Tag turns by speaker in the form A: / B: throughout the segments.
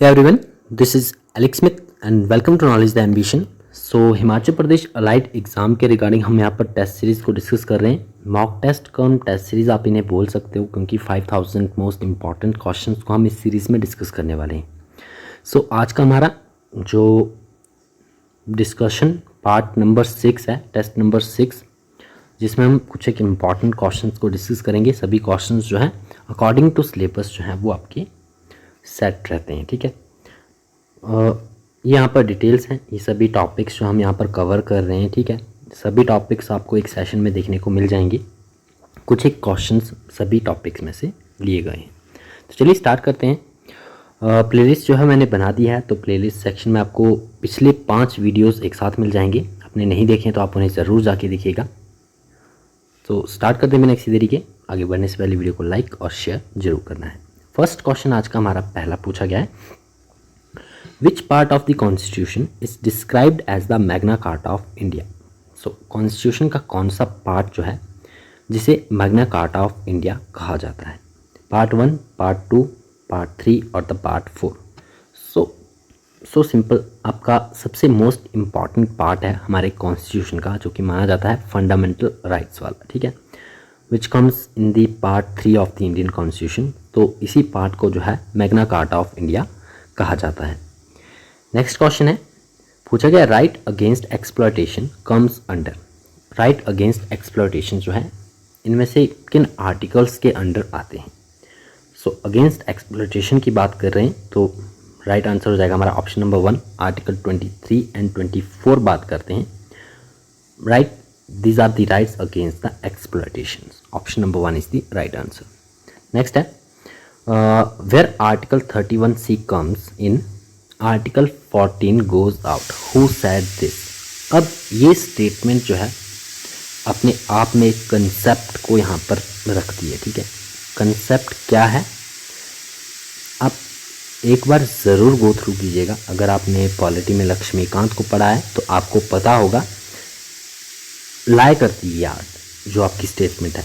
A: Hey everyone, this is Alex Smith and welcome to Knowledge the Ambition. Himachal Pradesh allied exam के regarding हम यहाँ पर test series को discuss कर रहे हैं। मॉक टेस्ट कम टेस्ट सीरीज़ आप इन्हें बोल सकते हो क्योंकि 5000 मोस्ट इंपॉर्टेंट क्वेश्चंस को हम इस सीरीज़ में डिस्कस करने वाले हैं। आज का हमारा जो डिस्कशन पार्ट नंबर 6 है, टेस्ट नंबर 6, जिसमें हम कुछ एक इम्पॉर्टेंट क्वेश्चंस को डिस्कस करेंगे। सभी क्वेश्चंस जो हैं अकॉर्डिंग टू सिलेबस जो हैं वो आपके सेट रहते हैं, ठीक है। यहाँ पर डिटेल्स हैं, ये सभी टॉपिक्स जो हम यहाँ पर कवर कर रहे हैं, ठीक है। सभी टॉपिक्स आपको एक सेशन में देखने को मिल जाएंगे। कुछ एक क्वेश्चंस सभी टॉपिक्स में से लिए गए हैं। तो चलिए स्टार्ट करते हैं। प्लेलिस्ट जो है मैंने बना दी है, तो प्लेलिस्ट सेक्शन में आपको पिछले 5 वीडियोज़ एक साथ मिल जाएंगे। आपने नहीं देखे तो आप उन्हें ज़रूर जाके देखिएगा। तो स्टार्ट करते हैं बिना किसी देरी के। आगे बढ़ने से पहले वीडियो को लाइक और शेयर जरूर करना है। फर्स्ट क्वेश्चन आज का हमारा पहला पूछा गया है, which part of the constitution is described as the Magna Carta of India. Constitution का कौन सा पार्ट जो है जिसे मैग्ना कार्टा ऑफ इंडिया कहा जाता है? पार्ट 1, पार्ट 2, पार्ट 3 और द पार्ट 4। सो सिंपल, आपका सबसे मोस्ट इम्पॉर्टेंट पार्ट है हमारे कॉन्स्टिट्यूशन का, जो कि माना जाता है फंडामेंटल राइट्स वाला, ठीक है, which comes in the part 3 of the Indian constitution. तो इसी पार्ट को जो है मैग्ना कार्टा ऑफ इंडिया कहा जाता है। नेक्स्ट क्वेश्चन है, पूछा गया right against exploitation comes under. Right against exploitation जो है इनमें से किन आर्टिकल्स के अंडर आते हैं? अगेंस्ट एक्सप्लॉयटेशन की बात कर रहे हैं तो राइट आंसर हो जाएगा हमारा ऑप्शन नंबर 1, आर्टिकल 23 एंड 24 बात करते हैं। Right, these are the rights against the exploitations. Option number 1 is the right answer. Next है, where article 31C comes in, article 14 goes out. Who said this? अब ये statement जो है अपने आप में एक कंसेप्ट को यहाँ पर रखती है, ठीक है। कंसेप्ट क्या है आप एक बार ज़रूर गो थ्रू कीजिएगा। अगर आपने पॉलिटी में लक्ष्मीकांत को पढ़ा है तो आपको पता होगा लाई करती है यार जो आपकी स्टेटमेंट है।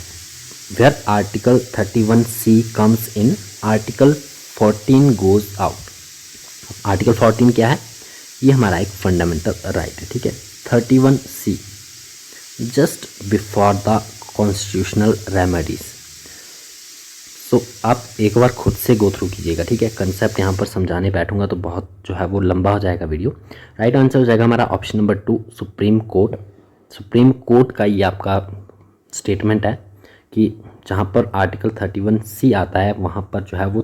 A: Where article 31C comes in, article 14 goes out. Article 14 क्या है? ये हमारा एक फंडामेंटल राइट है, ठीक है। 31C just before the constitutional remedies. आप एक बार खुद से गो थ्रू कीजिएगा, ठीक है। कंसेप्ट यहाँ पर समझाने बैठूंगा तो बहुत जो है वो लंबा हो जाएगा वीडियो। राइट आंसर हो जाएगा हमारा option number 2, supreme court. Supreme court का ये आपका स्टेटमेंट है कि जहाँ पर आर्टिकल 31C आता है वहाँ पर जो है वो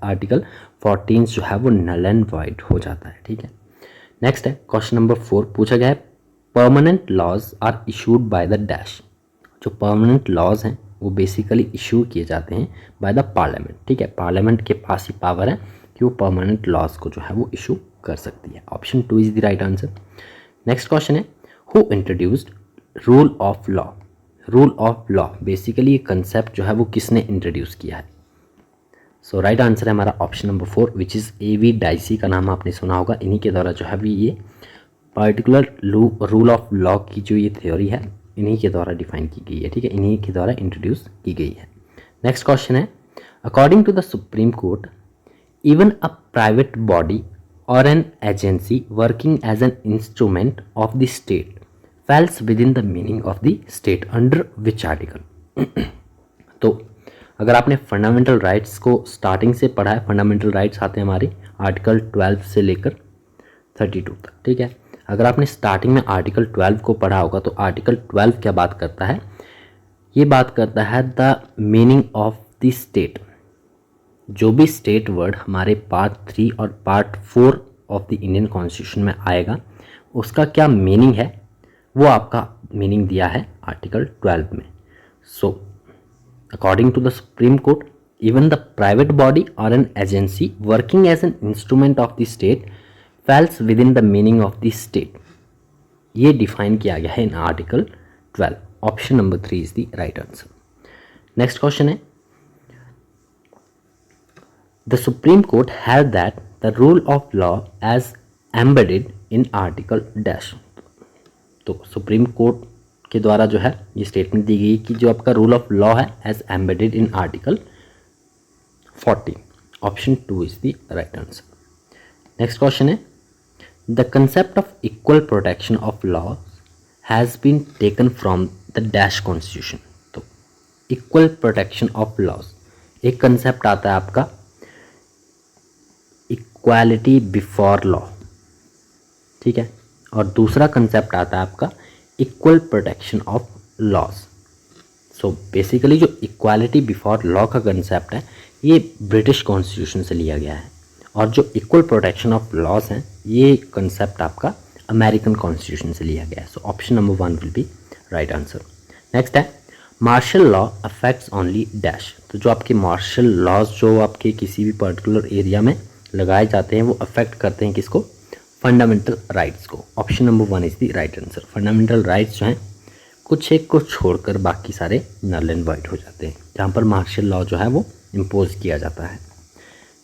A: आर्टिकल 14 जो है वो नल एंड वॉइड हो जाता है, ठीक है। नेक्स्ट है क्वेश्चन नंबर 4, पूछा गया है permanent laws are issued by the dash. जो परमानेंट लॉज हैं वो बेसिकली इशू किए जाते हैं बाय द पार्लियामेंट, ठीक है। पार्लियामेंट के पास ही पावर है कि वो परमानेंट लॉज को जो है वो इशू कर सकती है। Option 2 is the right answer. Next question है, who introduced rule of law. Rule of law basically ये कंसेप्ट जो है वो किसने इंट्रोड्यूस किया है? राइट आंसर है हमारा option number 4, which is A.V. Dicey का नाम आपने सुना होगा। इन्हीं के द्वारा जो है भी ये पर्टिकुलर रूल ऑफ लॉ की जो ये थ्योरी है इन्हीं के द्वारा डिफाइन की गई है, ठीक है। इन्हीं के द्वारा इंट्रोड्यूस की गई है। नेक्स्ट क्वेश्चन है, according to the Supreme Court even a private body or an agency working as an instrument of the state falls within the meaning of the state under which article? तो अगर आपने fundamental rights को starting से पढ़ा है, fundamental rights आते हैं हमारे आर्टिकल 12 से लेकर 32 तक, ठीक है। अगर आपने स्टार्टिंग में आर्टिकल 12 को पढ़ा होगा तो आर्टिकल 12 क्या बात करता है? ये बात करता है the meaning of the state. जो भी स्टेट वर्ड हमारे पार्ट 3 और part 4 of the Indian constitution में आएगा उसका क्या मीनिंग है वो आपका मीनिंग दिया है आर्टिकल 12 में। According to the Supreme Court even the private body और an agency working as an instrument of the state falls within the meaning of the state. ये डिफाइन किया गया है in article 12। Option number 3 is the right answer. Next question है, The Supreme Court held that the rule of law as embedded in article dash। तो supreme court के द्वारा जो है ये स्टेटमेंट दी गई कि जो आपका रूल ऑफ लॉ है as embedded in article 14। Option 2 is the right answer. Next question है the concept of equal protection of law has been taken from the dash constitution. तो इक्वल प्रोटेक्शन ऑफ लॉज एक concept आता है आपका equality before law, ठीक है, और दूसरा कंसेप्ट आता है आपका equal protection of laws. So basically जो इक्वालिटी बिफोर लॉ का कंसेप्ट है ये ब्रिटिश कॉन्स्टिट्यूशन से लिया गया है, और जो इक्वल प्रोटेक्शन ऑफ लॉज हैं ये कंसेप्ट आपका अमेरिकन कॉन्स्टिट्यूशन से लिया गया है। So option number 1 will be right answer. Next है martial law affects only dash. तो जो आपके मार्शल लॉज जो आपके किसी भी पर्टिकुलर एरिया में लगाए जाते हैं वो अफेक्ट करते हैं किसको, फंडामेंटल राइट्स को। Option number 1 is the right answer. Fundamental rights जो हैं कुछ एक को छोड़कर बाकी सारे नल एंड वाइड हो जाते हैं जहाँ पर मार्शल लॉ जो है वो इम्पोज किया जाता है।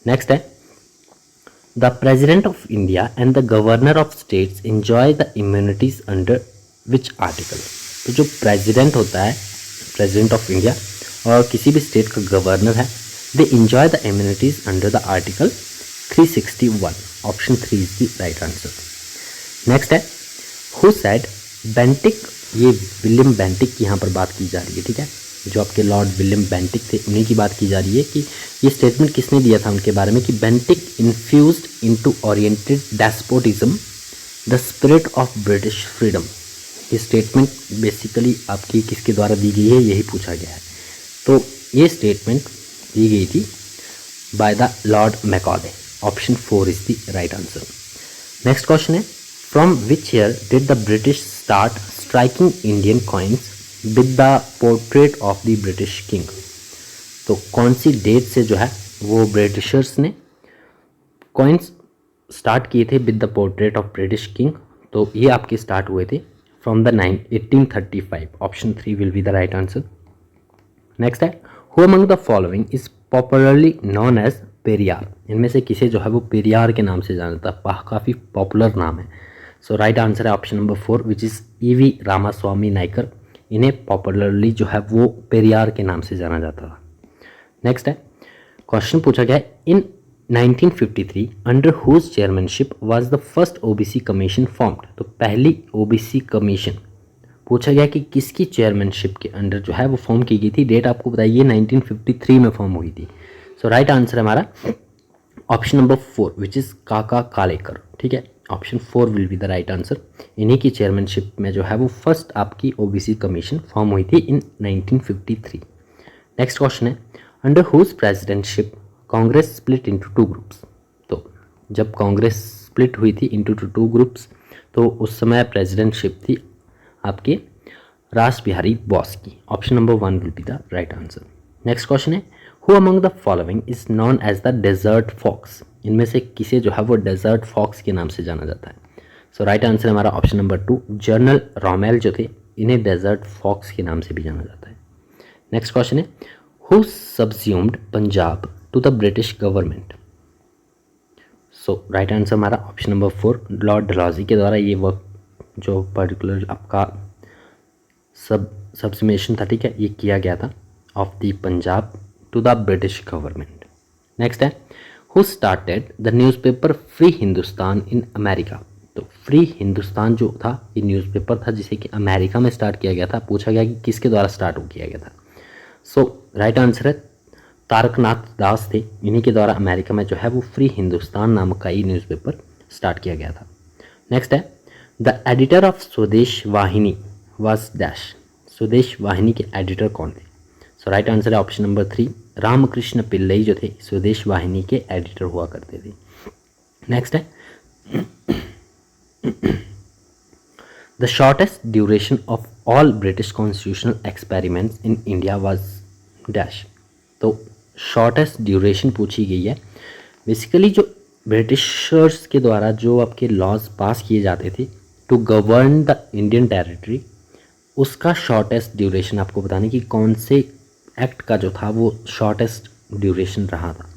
A: नेक्स्ट है the president of India and the governor of states enjoy the immunities under which article. तो जो प्रेजिडेंट होता है, प्रेजिडेंट ऑफ इंडिया और किसी भी स्टेट का गवर्नर है, they enjoy the immunities under the article 361। Option 3 is the right answer. Next है हु सेड बेंटिक, ये विलियम बेंटिक की यहाँ पर बात की जा रही है, ठीक है, जो आपके लॉर्ड विलियम बेंटिक थे उन्हीं की बात की जा रही है कि ये स्टेटमेंट किसने दिया था उनके बारे में कि Bentinck infused into oriented despotism the spirit of British freedom. ये स्टेटमेंट बेसिकली आपकी किसके द्वारा दी गई है यही पूछा गया है। तो ये स्टेटमेंट दी गई थी by the lord Macaulay. Option 4 is the right answer. Next question है from which year did the British start striking Indian coins with the portrait of the British king. तो कौन सी डेट से जो है वो ब्रिटिशर्स ने कॉइन्स स्टार्ट किए थे with the portrait of British king. तो ये आपके स्टार्ट हुए थे from the 1835। Option 3 will be the right answer. Next है who among the following is popularly known as Periyar. इनमें से किसे जो है वो पेरियार के नाम से जाना जाता है, काफ़ी पॉपुलर नाम है। सो राइट आंसर है option number 4 which is EV Ramaswamy Naicker. इन्हें पॉपुलरली जो है वो पेरियार के नाम से जाना जाता था। नेक्स्ट है क्वेश्चन पूछा गया है in 1953 under whose chairmanship was the first OBC commission formed. तो पहली ओबीसी कमीशन पूछा गया कि किसकी चेयरमैनशिप के अंडर जो है वो फॉर्म की गई थी। डेट आपको बताइए 1953 में फॉर्म हुई थी। सो राइट आंसर हमारा ऑप्शन नंबर 4 विच इज़ काका कालेकर, ठीक है। Option 4 will be the right answer. इन्हीं की चेयरमैनशिप में जो है वो फर्स्ट आपकी ओबीसी कमीशन फॉर्म हुई थी इन 1953। नेक्स्ट क्वेश्चन है under whose presidentship Congress split into 2 groups. तो जब कांग्रेस स्प्लिट हुई थी इनटू 2 ग्रुप्स तो उस समय प्रेसिडेंटशिप थी आपके रास बिहारी बोस की। Option number 1 will be the right answer. Next question है who among the following is known as the desert fox. इनमें से किसे जो है वो डेजर्ट फॉक्स के नाम से जाना जाता है। सो राइट आंसर हमारा ऑप्शन नंबर 2 जनरल रोमेल जो थे इन्हें डेजर्ट फॉक्स के नाम से भी जाना जाता है। नेक्स्ट क्वेश्चन है who subsumed Punjab to the British government. So right answer हमारा ऑप्शन नंबर 4 लॉर्ड डलहौजी के द्वारा ये वर्क जो पर्टिकुलर आपका सब्समेशन था, ठीक है, ये किया गया था of the Punjab to the British government. Next है who started the newspaper free Hindustan in America. तो फ्री हिंदुस्तान जो था ये न्यूज़पेपर था जिसे कि अमेरिका में स्टार्ट किया गया था। पूछा गया कि किसके द्वारा स्टार्ट किया गया था। सो राइट आंसर है तारकनाथ दास थे, इन्हीं के द्वारा अमेरिका में जो है वो फ्री हिंदुस्तान नामक का ही न्यूज़पेपर स्टार्ट किया गया था। नेक्स्ट है द एडिटर ऑफ स्वदेश वाहिनी वाज डैश। स्वदेश वाहिनी के एडिटर कौन थे। सो राइट आंसर है ऑप्शन नंबर 3 रामकृष्ण पिल्लई जो थे स्वदेश वाहिनी के एडिटर हुआ करते थे। नेक्स्ट है the shortest duration of all British constitutional experiments in India was dash. तो शॉर्टेस्ट ड्यूरेशन पूछी गई है। बेसिकली जो ब्रिटिशर्स के द्वारा जो आपके लॉज पास किए जाते थे to govern the Indian territory, उसका शॉर्टेस्ट ड्यूरेशन आपको बताने की कौन से एक्ट का जो था वो शॉर्टेस्ट ड्यूरेशन रहा था।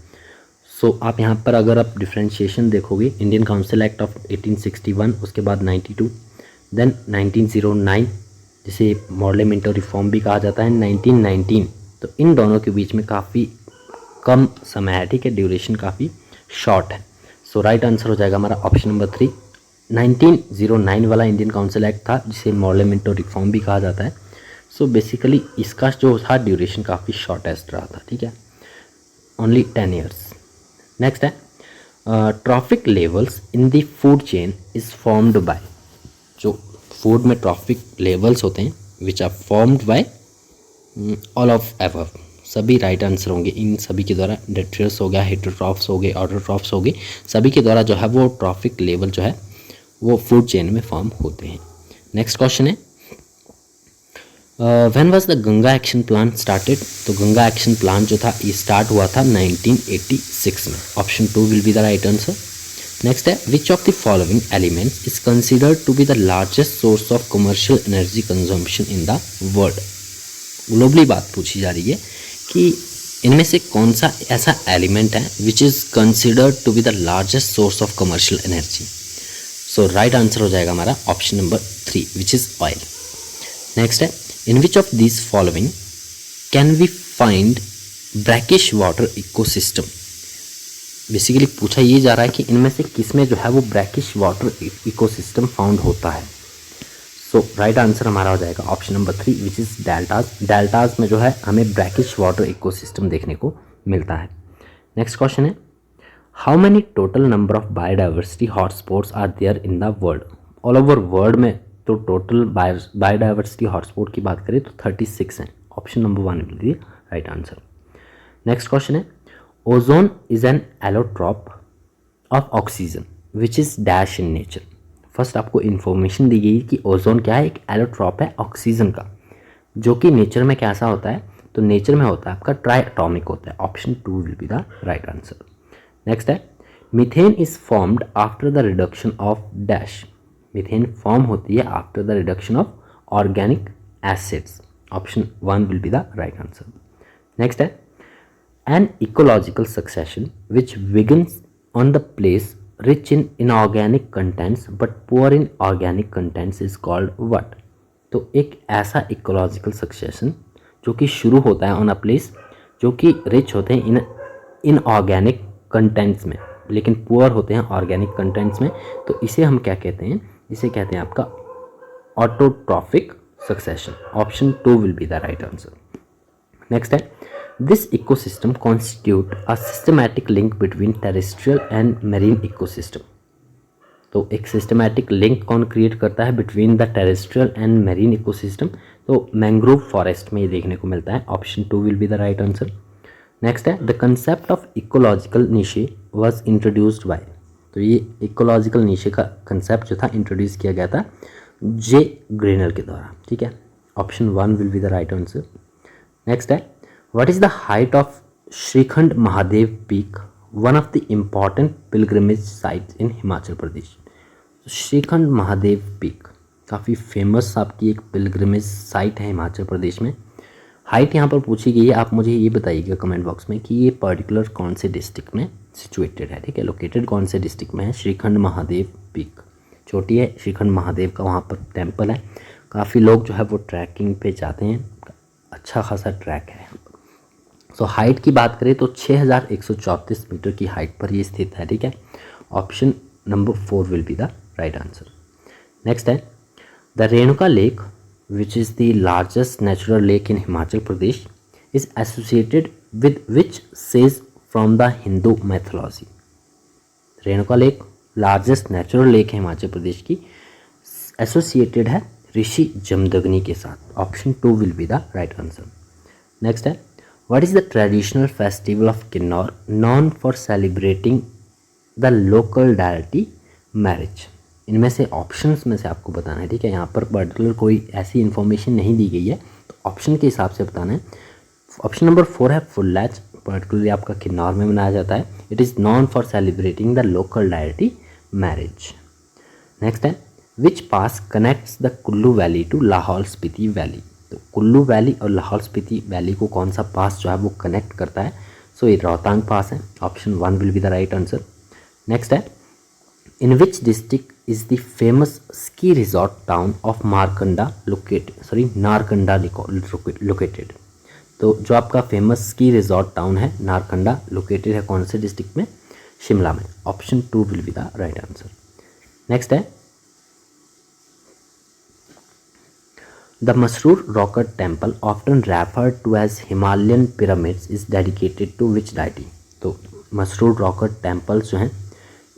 A: सो आप यहाँ पर अगर आप डिफ्रेंशिएशन देखोगे इंडियन काउंसिल एक्ट ऑफ 1861, उसके बाद 92, देन 1909 जिसे पार्लियामेंट्री रिफॉर्म भी कहा जाता है 1919। तो इन दोनों के बीच में काफ़ी कम समय है, ठीक है, ड्यूरेशन काफ़ी शॉर्ट है। सो सो राइट आंसर हो जाएगा हमारा ऑप्शन नंबर 3। 1909 वाला इंडियन काउंसिल एक्ट था जिसे मॉर्लेमेंटो रिफॉर्म भी कहा जाता है। सो बेसिकली इसका जो था ड्यूरेशन काफ़ी शॉर्टेस्ट रहा था, ठीक है, ओनली 10 ईयर्स। नेक्स्ट है trophic levels in the food chain is formed by, जो फूड में ट्रॉफिक लेवल्स होते हैं which are formed by all of above, सभी राइट आंसर होंगे इन सभी के द्वारा। डेट्रियस हो गया, हेटरोट्रॉफ्स हो गए, ऑटोट्रॉफ्स हो गए, सभी के द्वारा जो है वो ट्रॉफिक लेवल जो है वो फूड चेन में फॉर्म होते हैं। नेक्स्ट क्वेश्चन है when was the Ganga action plan started. तो गंगा एक्शन प्लान जो था ये स्टार्ट हुआ था 1986 में। Option 2 will be the right answer. Next है which of the following elements is considered to be the largest source of commercial energy consumption in the world. Globally बात पूछी जा रही है कि इनमें से कौन सा ऐसा एलिमेंट है which is considered to be the largest source of commercial energy. So right answer हो जाएगा हमारा option number 3 which is oil. Next है in which of this following can we find brackish water ecosystem. Basically पूछा ये जा रहा है कि इनमें से किस में जो है वो ब्रैकिश वाटर इकोसिस्टम फाउंड होता है। सो राइट आंसर हमारा हो जाएगा option number 3 which is deltas. Deltas में जो है हमें ब्रैकिश वाटर इकोसिस्टम देखने को मिलता है। नेक्स्ट क्वेश्चन है how many total number of biodiversity hotspots are there in the world. All over world में तो टोटल बायोडाइवर्सिटी हॉटस्पॉट की बात करें तो 36 हैं। Option number 1 will be right answer. Next question है ozone is an allotrope of oxygen which is dash in nature. First आपको information दी गई कि ओजोन क्या है, एक एलोट्रॉप है ऑक्सीजन का, जो कि नेचर में कैसा होता है, तो नेचर में होता है आपका ट्राई एटॉमिक होता है। Option 2 will be the right answer. Next है methane is formed after the reduction of dash. Methane form होती है after the reduction of organic acids. Option 1 will be the right answer. Next है an ecological succession which begins on the place rich in inorganic contents but poor in organic contents is called what। तो एक ऐसा ecological succession जो कि शुरू होता है on a place जो कि रिच होते हैं इन ऑर्गेनिक कंटेंट्स में लेकिन पुअर होते हैं ऑर्गेनिक कंटेंट्स में, तो इसे हम क्या कहते हैं, इसे कहते हैं आपका autotrophic succession. Option 2 will be the right answer. Next है This ecosystem constitute a systematic link between terrestrial and marine ecosystem। तो एक सिस्टमैटिक लिंक कौन क्रिएट करता है between the terrestrial and marine ecosystem, तो मैंग्रोव फॉरेस्ट में ये देखने को मिलता है। Option 2 will be the right answer. Next है the concept of ecological niche was introduced by. तो ये इकोलॉजिकल नीशे का कंसेप्ट जो था इंट्रोड्यूस किया गया था जे ग्रेनर के द्वारा, ठीक है। Option 1 will be the right answer. Next है What is the height of Shrikhand Mahadev Peak, one of the important pilgrimage sites in Himachal Pradesh. Shrikhand Mahadev peak काफ़ी फेमस आपकी एक पिलग्रिमेज साइट है हिमाचल प्रदेश में। हाइट यहाँ पर पूछी गई है, आप मुझे ये बताइएगा कमेंट बॉक्स में कि ये पर्टिकुलर कौन से डिस्ट्रिक्ट में सिचुएटेड है, ठीक है, लोकेटेड कौन से डिस्ट्रिक्ट में है। श्रीखंड महादेव पीक छोटी है, श्रीखंड महादेव का वहाँ पर टेम्पल है, काफ़ी लोग जो है वो ट्रैकिंग पे जाते हैं, अच्छा खासा ट्रैक है। सो हाइट की बात करें तो 6134 मीटर की हाइट पर ये स्थित है, ठीक है। Option number 4 will be the right answer. Next है the Renuka lake which is the largest natural lake in Himachal Pradesh is associated with which sage from the Hindu mythology. Renuka lake largest natural lake है हिमाचल प्रदेश की, एसोसिएटेड है ऋषि जमदग्नि के साथ। Option 2 will be the right answer. Next है What is the traditional festival of Kinnaur known for celebrating the local deity marriage। इनमें से options में से आपको बताना है, ठीक है। यहाँ पर पर्टिकुलर कोई ऐसी इन्फॉर्मेशन नहीं दी गई है, तो ऑप्शन के हिसाब से बताना है। ऑप्शन नंबर 4 है फुल्लैच, पर्टिकुलरली आपका किन्नौर में मनाया जाता है। It is known for celebrating the local deity marriage. Next है which pass connects the Kullu valley to Lahaul Spiti valley. तो कुल्लू वैली और लाहौल स्पीति वैली को कौन सा पास जो है वो कनेक्ट करता है, सो ये रोहतांग पास है। Option 1 will be the right answer. Next है in which district is the famous ski resort town of Narkanda located. तो जो आपका फेमस स्की रिजॉर्ट टाउन है नारकंडा लोकेटेड है कौन से डिस्ट्रिक्ट में, शिमला में। Option 2 will be the right answer. Next है the Masroor rock temple often referred to as Himalayan pyramids is dedicated to which deity. तो मसरूर रॉक टेम्पल्स जो हैं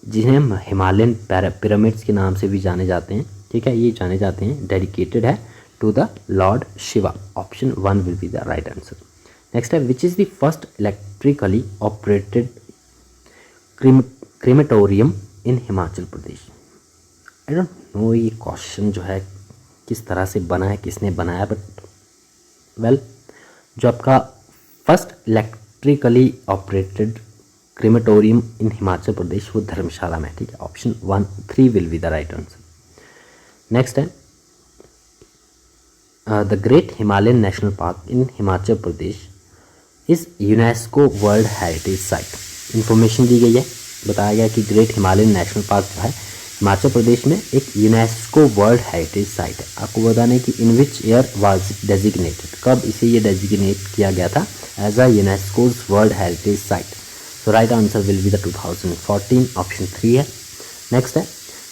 A: जिन्हें हिमालयन पिरामिड्स के नाम से भी जाने जाते हैं, ठीक है, ये जाने जाते हैं, डेडिकेटेड है to the lord Shiva. Option 1 will be the right answer. Next है which is the first electrically operated crematorium in Himachal Pradesh. I don't know ये क्वेश्चन जो है किस तरह से बना है, किसने बनाया, बट वेल जो आपका first electrically operated crematorium in Himachal Pradesh वो धर्मशाला में, ठीक है। Option 3 will be the right answer. Next है the great Himalayan national park in Himachal Pradesh is UNESCO world heritage site. Information दी गई है, बताया गया कि ग्रेट हिमालयन नेशनल पार्क जो है हिमाचल प्रदेश में एक यूनेस्को वर्ल्ड हेरिटेज साइट है। आपको बताना है कि in which year was designated, कब इसे ये डेजिग्नेट किया गया था as a UNESCO's world heritage site. So right answer will be the 2014। Option 3 है। नेक्स्ट है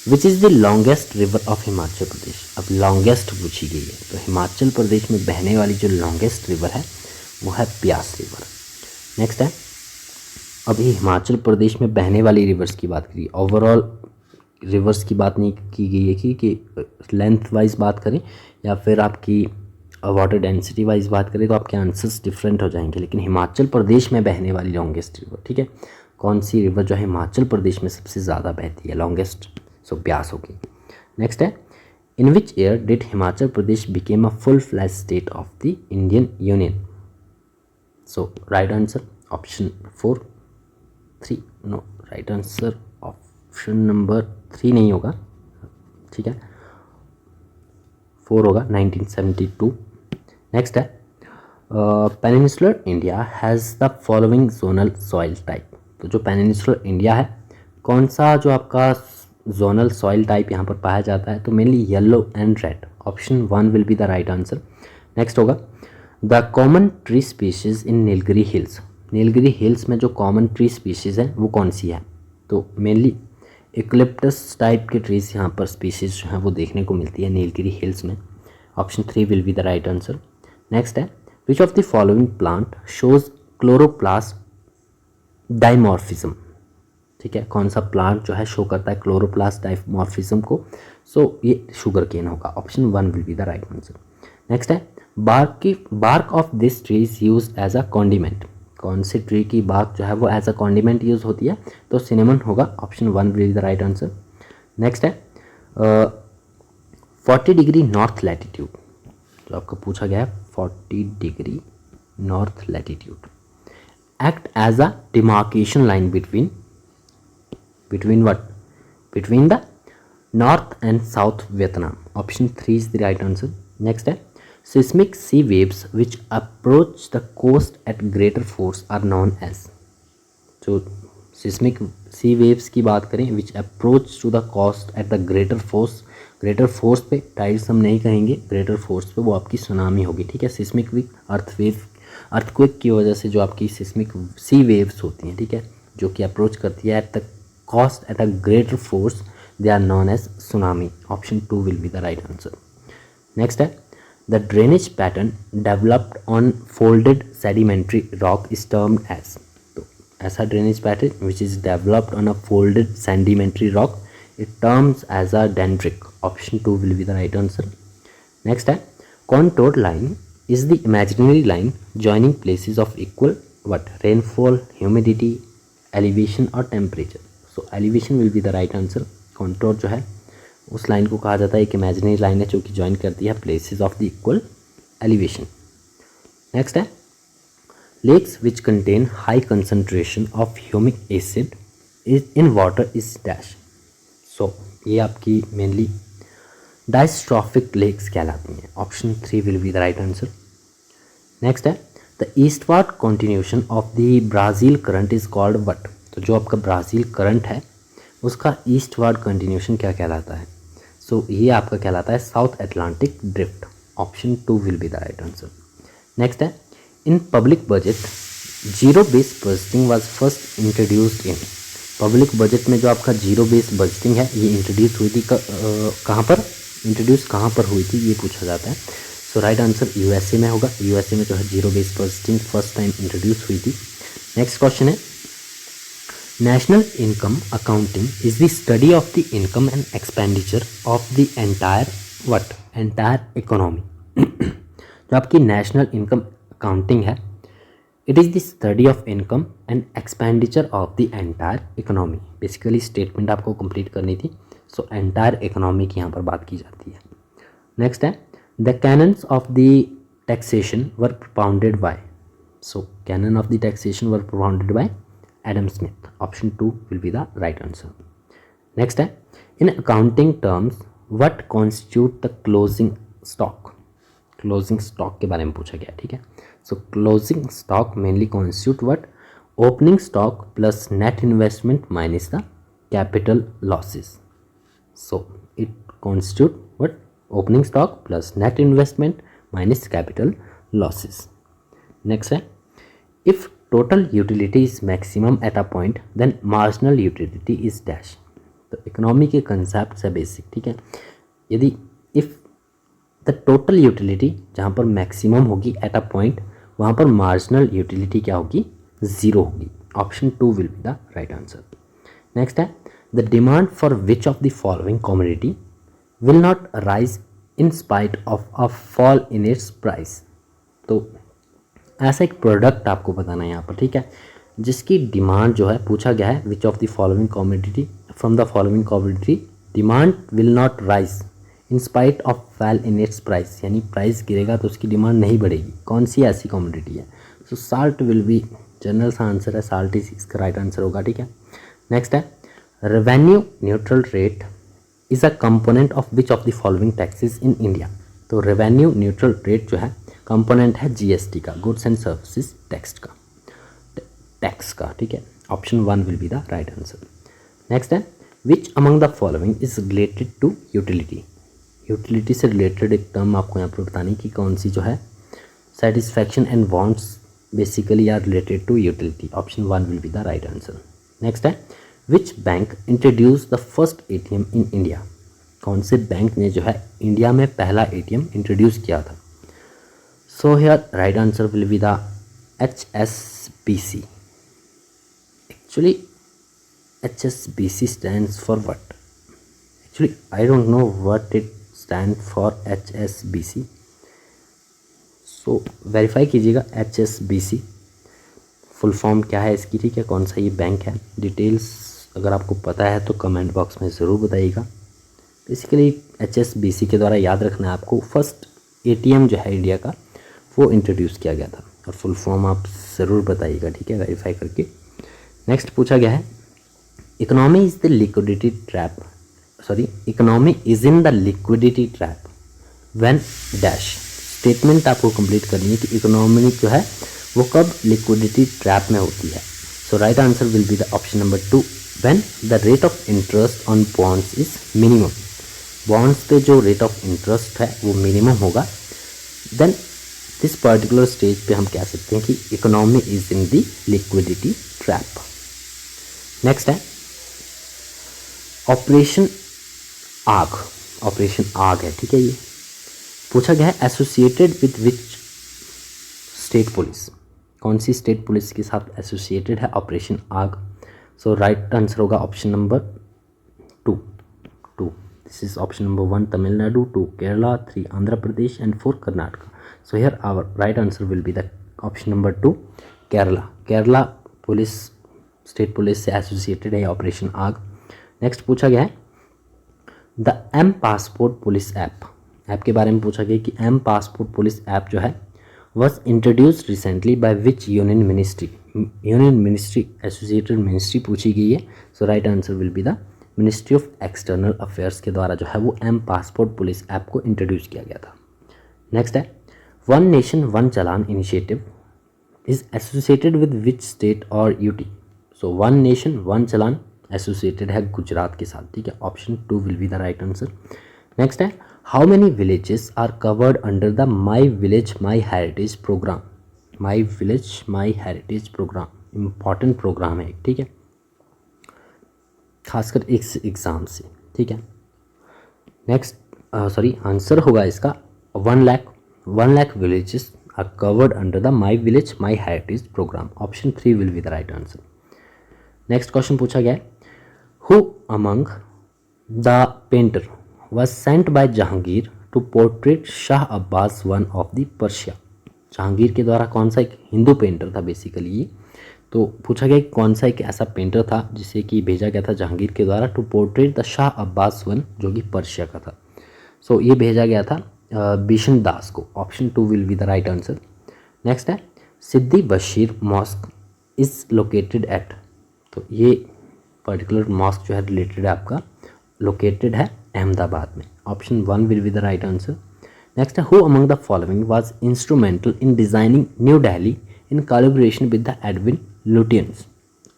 A: which is the longest river of Himachal Pradesh. अब लॉन्गेस्ट पूछी गई है, तो हिमाचल प्रदेश में बहने वाली जो लॉन्गेस्ट रिवर है वो है ब्यास रिवर। नेक्स्ट है अभी हिमाचल प्रदेश में बहने वाली रिवर्स की बात करिए, ओवरऑल रिवर्स की बात नहीं की गई है कि लेंथ वाइज बात करें या फिर आपकी वाटर डेंसिटी वाइज बात करें, तो आपके आंसर्स डिफरेंट हो जाएंगे। लेकिन हिमाचल प्रदेश में बहने वाली लॉन्गेस्ट रिवर, ठीक है, कौन सी रिवर जो है हिमाचल प्रदेश में सबसे ज़्यादा बहती है लॉन्गेस्ट, सो ब्यास होगी। नेक्स्ट है in which year did Himachal Pradesh became a full fledged state of the Indian union. So right answer option 4 3 no, right answer option number 3 नहीं होगा, ठीक है, 4 होगा, 1972। नेक्स्ट है peninsular India has the following zonal soil type. तो जो peninsular India है कौन सा जो आपका जोनल सॉइल टाइप यहाँ पर पाया जाता है, तो mainly yellow and red. Option 1 will be the right answer. Next होगा the common tree species in Nilgiri hills. Nilgiri hills में जो कॉमन ट्री स्पीशीज़ है वो कौन सी है, तो मेनली इक्लिप्टस टाइप के ट्रीज यहाँ पर स्पीशीज़ जो हैं वो देखने को मिलती है नीलगिरी हिल्स में। Option 3 will be the right answer. Next है which of the following plant shows chloroplast dimorphism. ठीक है, कौन सा प्लांट जो है शो करता है क्लोरोप्लास्ट डाइमॉर्फिज्म को, सो ये शुगर केन होगा। Option 1 will be the right answer. Next है bark of this tree is use as a condiment. कौन से ट्री की बार्क जो है वो एज अ कॉन्डिमेंट यूज होती है, तो सिनेमन होगा। Option 1 will be the right answer. Next है 40 डिग्री नॉर्थ लैटिट्यूड, जो आपका पूछा गया है 40 degree north latitude act as a demarcation line between what? Between the north and south Vietnam. Option 3 is the right answer. Next है seismic sea waves which approach the coast at greater force are known as. जो seismic sea waves की बात करें which approach to the coast at the greater force पे tides हम नहीं कहेंगे, greater force पे वो आपकी सुनामी होगी। ठीक है, seismic अर्थक्वेक की वजह से जो आपकी seismic sea waves होती हैं, ठीक है, जो कि अप्रोच करती है at the coast at a greater force, they are known as tsunami. Option 2 will be the right answer. Next है the drainage pattern developed on folded sedimentary rock is termed as. तो ऐसा drainage pattern which is developed on a folded sedimentary rock it terms as a dendritic. Option 2 will be the right answer. Next है contour line is the imaginary line joining places of equal what? Rainfall, humidity, elevation or temperature. So elevation will be the right answer. Contour जो है उस line को कहा जाता है एक imaginary line है जो कि ज्वाइन करती है places of the equal elevation. Next है lakes which contain high concentration of humic acid is in water is dash. So ये आपकी मेनली डायस्ट्रॉफिक लेक्स कहलाती हैं। Option 3 will be the right answer. Next है the eastward continuation of the Brazil current is called what. तो जो आपका Brazil current है उसका ईस्टवर्ड कंटिन्यूशन क्या कहलाता है, सो ये आपका कहलाता है South Atlantic drift. Option 2 will be the right answer. Next है in public budget zero base budgeting was first introduced in. Public budget में जो आपका जीरो बेस्ड बजटिंग है ये इंट्रोड्यूस हुई थी कहाँ पर, इंट्रोड्यूस कहाँ पर हुई थी ये पूछा जाता है। सो राइट आंसर यूएसए में होगा। यूएसए में जो है zero based budgeting first time introduce हुई थी। नेक्स्ट क्वेश्चन है, national income accounting is the study of the income and expenditure of the entire what, entire economy. जो आपकी नेशनल इनकम अकाउंटिंग है, it is the study of income and expenditure of the entire economy. Basically statement आपको complete करनी थी। So entire economy की यहाँ पर बात की जाती है। नेक्स्ट है, the canons of the taxation were propounded by, so canon of the taxation were propounded by Adam Smith. Option 2 will be the right answer. Next है, in accounting terms what constitute the closing stock. Closing stock के बारे में पूछा गया, ठीक है। So closing stock mainly constitute what, opening stock plus net investment minus the capital losses. So it constitute what, opening stock plus net investment minus capital losses. Next है, if total utility is maximum at a point then marginal utility is dash. तो economy के concept है basic, ठीक है। यदि if the total utility जहाँ पर maximum होगी एट अ पॉइंट, वहाँ पर मार्जिनल यूटिलिटी क्या होगी, ज़ीरो होगी। Option 2 will be the right answer. Next है, the demand for which of the following commodity will not rise in spite of a fall in its price. तो ऐसा एक product आपको बताना है यहाँ पर, ठीक है, जिसकी डिमांड जो है पूछा गया है, which of the following commodity from the following commodity demand will not rise in spite of फैल इन इट्स प्राइस, यानी प्राइस गिरेगा तो उसकी डिमांड नहीं बढ़ेगी। कौन सी ऐसी कमोडिटी है? सो साल्ट विल बी, जनरल सा आंसर है, साल्ट इज इसका राइट आंसर होगा, ठीक है। नेक्स्ट है, revenue neutral rate is a component of which of the following taxes in India. तो रेवेन्यू न्यूट्रल रेट जो है कंपोनेंट है जीएसटी का, गुड्स एंड सर्विसेज टैक्स का, ठीक है। Option 1 will be the right answer. Next है, which among the following is related to utility. Utility से रिलेटेड एक टर्म आपको यहाँ पर बतानी कि कौन सी जो है, satisfaction and wants basically are related to utility. Option 1 will be the right answer. Next है, which bank introduce the first ATM in India. कौन से बैंक ने जो है इंडिया में पहला एटीएम इंट्रोड्यूस किया था। So here right answer will be the HSBC। Actually HSBC stands for what? Actually, I don't know what it stands for HSBC. So verify कीजिएगा HSBC फुल फॉर्म क्या है इसकी, ठीक है, कौन सा ये बैंक है। डिटेल्स अगर आपको पता है तो कमेंट बॉक्स में ज़रूर बताइएगा। बेसिकली HSBC के द्वारा याद रखना है आपको, फर्स्ट ATM जो है इंडिया का वो इंट्रोड्यूस किया गया था, और फुल फॉर्म आप ज़रूर बताइएगा, ठीक है, वेरीफाई करके। नेक्स्ट पूछा गया है, economy is the liquidity trap, sorry economy is in the liquidity trap when dash. Statement आपको कंप्लीट करनी है कि इकोनॉमी जो है वो कब लिक्विडिटी ट्रैप में होती है। So right answer will be the option number 2, when the rate of interest on bonds is minimum. Bonds पे जो रेट ऑफ इंटरेस्ट है वो मिनिमम होगा, देन दिस पर्टिकुलर स्टेज पे हम कह सकते हैं कि economy is in the liquidity trap. Next है, ऑपरेशन आग। ऑपरेशन आग है, ठीक है, ये पूछा गया है, associated with which state police. कौन सी स्टेट पुलिस के साथ एसोसिएटेड है operation Aag. So right answer होगा option number 2। This is option number 1 Tamil Nadu, 2 Kerala, 3 Andhra Pradesh and 4 Karnataka. So here our right answer will be the option number 2 Kerala. Kerala police state police से associated है operation Aag. Next पूछा गया है, the M passport police app के बारे में पूछा गया कि एम पासपोर्ट पुलिस ऐप जो है was introduced recently by which union ministry. Union ministry, associated ministry पूछी गई है। So right answer will be the ministry of external affairs के द्वारा जो है वो एम पासपोर्ट पुलिस ऐप को इंट्रोड्यूस किया गया था। नेक्स्ट है, one nation one challan initiative is associated with which state और UT. So one nation one challan associated है गुजरात के साथ, ठीक है। Option 2 will be the right answer. Next है, how many villages are covered under the my village my heritage programme. My village my heritage programme important programme है, ठीक है। खासकर इस एग्ज़ाम से, ठीक है। नेक्स्ट आंसर होगा इसका 1 lakh villages are covered under the my village my heritage programme. Option 3 will be the right answer. Next question पूछा गया है, who among the painter was sent by Jahangir to portrait Shah Abbas one of the Persia. Jahangir के द्वारा कौन सा एक Hindu painter था basically ये, तो पूछा गया कौन सा एक ऐसा पेंटर था जिसे कि भेजा गया था जहांगीर के द्वारा to portrait the Shah Abbas one, जो कि पर्शिया का था। सो ये भेजा गया था बिशन दास को। Option 2 will be the right answer. Next है, Siddi Bashir mosque is located at, तो ये पर्टिकुलर मॉस्क जो है रिलेटेड है आपका, लोकेटेड है अहमदाबाद में। Option 1 will be the right answer. Next है, who among the following was instrumental in designing new Delhi in collaboration with the Edwin Lutyens.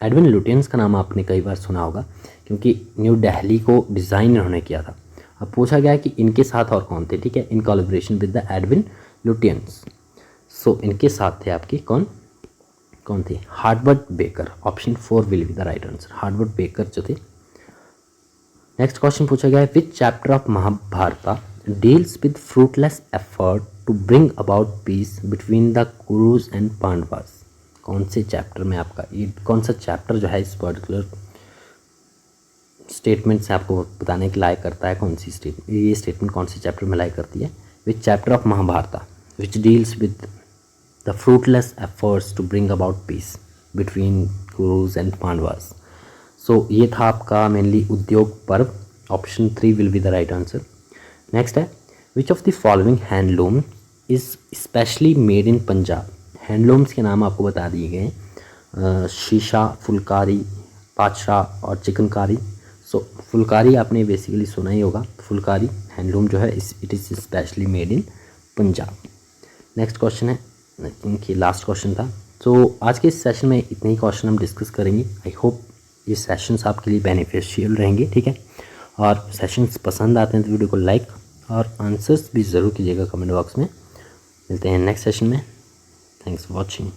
A: Edwin Lutyens का नाम आपने कई बार सुना होगा क्योंकि न्यू दिल्ली को डिज़ाइन इन्होंने किया था। अब पूछा गया है कि इनके साथ और कौन थे, ठीक है, in collaboration with the Edwin Lutyens. So इनके साथ थे आपके कौन थे, Herbert Baker. Option 4 will be the right answer, Herbert Baker जो थे। नेक्स्ट क्वेश्चन पूछा गया है, which chapter of Mahabharata deals with fruitless effort to bring about peace between the Kurus and Pandavas. कौन से चैप्टर में आपका ये कौन सा चैप्टर जो है इस पर्टिकुलर स्टेटमेंट से आपको बताने के लायक करता है, कौन सी ये स्टेटमेंट कौन से चैप्टर में लायक करती है। Which chapter of Mahabharata which deals with the fruitless efforts to bring about peace between Kurus and Pandavas. So ये था आपका mainly Udyoga Parva. Option 3 will be the right answer. Next है, which of the following handloom is specially made in Punjab. Handlooms के नाम आपको बता दिए गए हैं, शीशा, फुलकारी, पातशाह और चिकनकारी। सो फुलकारी आपने बेसिकली सुना ही होगा, फुलकारी हैंडलूम जो है it is specially made in Punjab. Next question है, आई थिंक ये लास्ट क्वेश्चन था। तो आज के इस सेशन में इतने ही क्वेश्चन हम डिस्कस करेंगे। आई होप ये सेशंस आपके लिए बेनिफिशियल रहेंगे, ठीक है। और सेशंस पसंद आते हैं तो वीडियो को लाइक और आंसर्स भी ज़रूर कीजिएगा कमेंट बॉक्स में। मिलते हैं नेक्स्ट सेशन में। Thanks for watching.